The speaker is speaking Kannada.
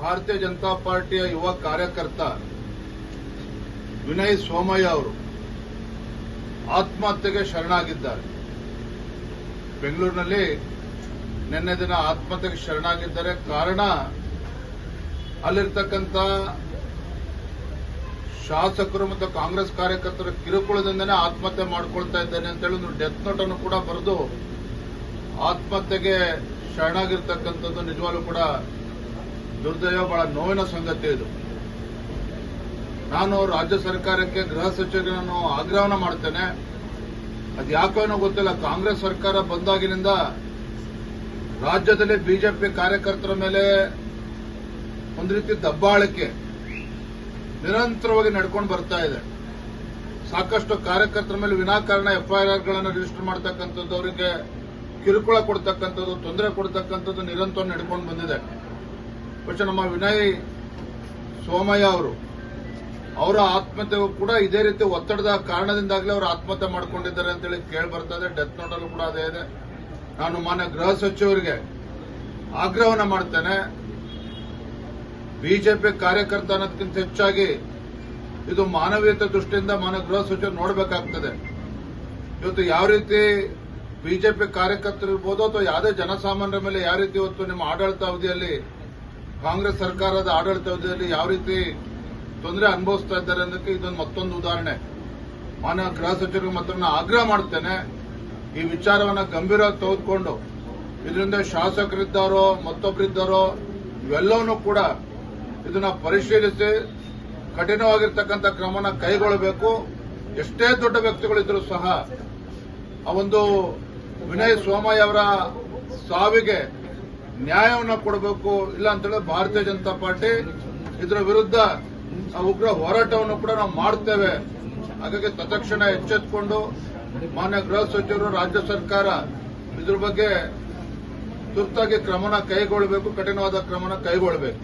ಭಾರತೀಯ ಜನತಾ ಪಾರ್ಟಿಯ ಯುವ ಕಾರ್ಯಕರ್ತ ವಿನಯ್ ಸೋಮಯ್ಯ ಅವರು ಆತ್ಮಹತ್ಯೆಗೆ ಶರಣಾಗಿದ್ದಾರೆ. ಬೆಂಗಳೂರಿನಲ್ಲಿ ನಿನ್ನೆ ದಿನ ಆತ್ಮಹತ್ಯೆಗೆ ಶರಣಾಗಿದ್ದಾರೆ. ಕಾರಣ ಅಲ್ಲಿರ್ತಕ್ಕಂಥ ಶಾಸಕರು ಮತ್ತು ಕಾಂಗ್ರೆಸ್ ಕಾರ್ಯಕರ್ತರ ಕಿರುಕುಳದಿಂದನೇ ಆತ್ಮಹತ್ಯೆ ಮಾಡಿಕೊಳ್ತಾ ಇದ್ದಾನೆ ಅಂತೇಳಿ ಒಂದು ಡೆತ್ ನೋಟ್ ಅನ್ನು ಕೂಡ ಬರೆದು ಆತ್ಮಹತ್ಯೆಗೆ ಶರಣಾಗಿರ್ತಕ್ಕಂಥದ್ದು ನಿಜವಾಗ್ಲೂ ಕೂಡ ದುರ್ದೈವ, ಬಹಳ ನೋವಿನ ಸಂಗತಿ ಇದು. ನಾನು ರಾಜ್ಯ ಸರ್ಕಾರಕ್ಕೆ ಗೃಹ ಸಚಿವರಿಗೆ ನಾನು ಆಗ್ರಹವನ್ನು ಮಾಡ್ತೇನೆ. ಅದು ಯಾಕೋ ಗೊತ್ತಿಲ್ಲ, ಕಾಂಗ್ರೆಸ್ ಸರ್ಕಾರ ಬಂದಾಗಿನಿಂದ ರಾಜ್ಯದಲ್ಲಿ ಬಿಜೆಪಿ ಕಾರ್ಯಕರ್ತರ ಮೇಲೆ ಒಂದು ರೀತಿ ದಬ್ಬಾಳಿಕೆ ನಿರಂತರವಾಗಿ ನಡ್ಕೊಂಡು ಬರ್ತಾ ಇದೆ. ಸಾಕಷ್ಟು ಕಾರ್ಯಕರ್ತರ ಮೇಲೆ ವಿನಾಕಾರಣ ಎಫ್ಐಆರ್ಗಳನ್ನು ರಿಜಿಸ್ಟರ್ ಮಾಡತಕ್ಕಂಥದ್ದು, ಅವರಿಗೆ ಕಿರುಕುಳ ಕೊಡ್ತಕ್ಕಂಥದ್ದು, ತೊಂದರೆ ಕೊಡ್ತಕ್ಕಂಥದ್ದು ನಿರಂತರ ನಡ್ಕೊಂಡು ಬಂದಿದೆ. പക്ഷെ ನಮ್ಮ ವಿನಯ್ ಸೋಮಯ್ಯ ಅವರ ಆತ್ಮಹತ್ಯೆಗೂ ಕೂಡ ಇದೇ ರೀತಿ ಒತ್ತಡದ ಕಾರಣದಿಂದಾಗಲೇ ಅವರು ಆತ್ಮಹತ್ಯೆ ಮಾಡಿಕೊಂಡಿದ್ದಾರೆ ಅಂತೇಳಿ ಕೇಳಿ ಬರ್ತಾ ಇದೆ. ಡೆತ್ ನೋಟಲ್ಲೂ ಕೂಡ ಅದೇ ಇದೆ. ನಾನು ಮಾನ್ಯ ಗೃಹ ಸಚಿವರಿಗೆ ಆಗ್ರಹವನ್ನು ಮಾಡ್ತೇನೆ. ಬಿಜೆಪಿ ಕಾರ್ಯಕರ್ತ ಅನ್ನೋದಕ್ಕಿಂತ ಹೆಚ್ಚಾಗಿ ಇದು ಮಾನವೀಯತೆ ದೃಷ್ಟಿಯಿಂದ ಮಾನ್ಯ ಗೃಹ ಸಚಿವರು ನೋಡಬೇಕಾಗ್ತದೆ. ಇವತ್ತು ಯಾವ ರೀತಿ ಬಿಜೆಪಿ ಕಾರ್ಯಕರ್ತರಿರ್ಬೋದು ಅಥವಾ ಯಾವುದೇ ಜನಸಾಮಾನ್ಯರ ಮೇಲೆ ಯಾವ ರೀತಿ ಇವತ್ತು ನಿಮ್ಮ ಆಡಳಿತ ಅವಧಿಯಲ್ಲಿ, ಕಾಂಗ್ರೆಸ್ ಸರ್ಕಾರದ ಆಡಳಿತ ಅವಧಿಯಲ್ಲಿ ಯಾವ ರೀತಿ ತೊಂದರೆ ಅನುಭವಿಸ್ತಾ ಇದ್ದಾರೆ ಅನ್ನೋದಕ್ಕೆ ಇದೊಂದು ಮತ್ತೊಂದು ಉದಾಹರಣೆ. ಮಾನ್ಯ ಗೃಹ ಸಚಿವರಿಗೆ ಮಾತ್ರ ನಾನು ಆಗ್ರಹ ಮಾಡ್ತೇನೆ, ಈ ವಿಚಾರವನ್ನು ಗಂಭೀರವಾಗಿ ತೆಗೆದುಕೊಂಡು ಇದರಿಂದ ಶಾಸಕರಿದ್ದಾರೋ ಮತ್ತೊಬ್ಬರಿದ್ದಾರೋ ಇವೆಲ್ಲವನ್ನೂ ಕೂಡ ಇದನ್ನ ಪರಿಶೀಲಿಸಿ ಕಠಿಣವಾಗಿರ್ತಕ್ಕಂಥ ಕ್ರಮನ ಕೈಗೊಳ್ಳಬೇಕು. ಎಷ್ಟೇ ದೊಡ್ಡ ವ್ಯಕ್ತಿಗಳಿದ್ರೂ ಸಹ ಆ ಒಂದು ವಿನಯ್ ಸೋಮಯ್ಯ ಅವರ ಸಾವಿಗೆ ನ್ಯಾಯವನ್ನು ಕೊಡಬೇಕು. ಇಲ್ಲ ಅಂತೇಳಿ ಭಾರತೀಯ ಜನತಾ ಪಾರ್ಟಿ ಇದರ ವಿರುದ್ಧ ಉಗ್ರ ಹೋರಾಟವನ್ನು ಕೂಡ ನಾವು ಮಾಡ್ತೇವೆ. ಹಾಗಾಗಿ ತತ್ಕ್ಷಣ ಎಚ್ಚೆತ್ತುಕೊಂಡು ಮಾನ್ಯ ಗೃಹ ಸಚಿವರು, ರಾಜ್ಯ ಸರ್ಕಾರ ಇದ್ರ ಬಗ್ಗೆ ತುರ್ತಾಗಿ ಕ್ರಮನ ಕೈಗೊಳ್ಳಬೇಕು, ಕಠಿಣವಾದ ಕ್ರಮನ ಕೈಗೊಳ್ಳಬೇಕು.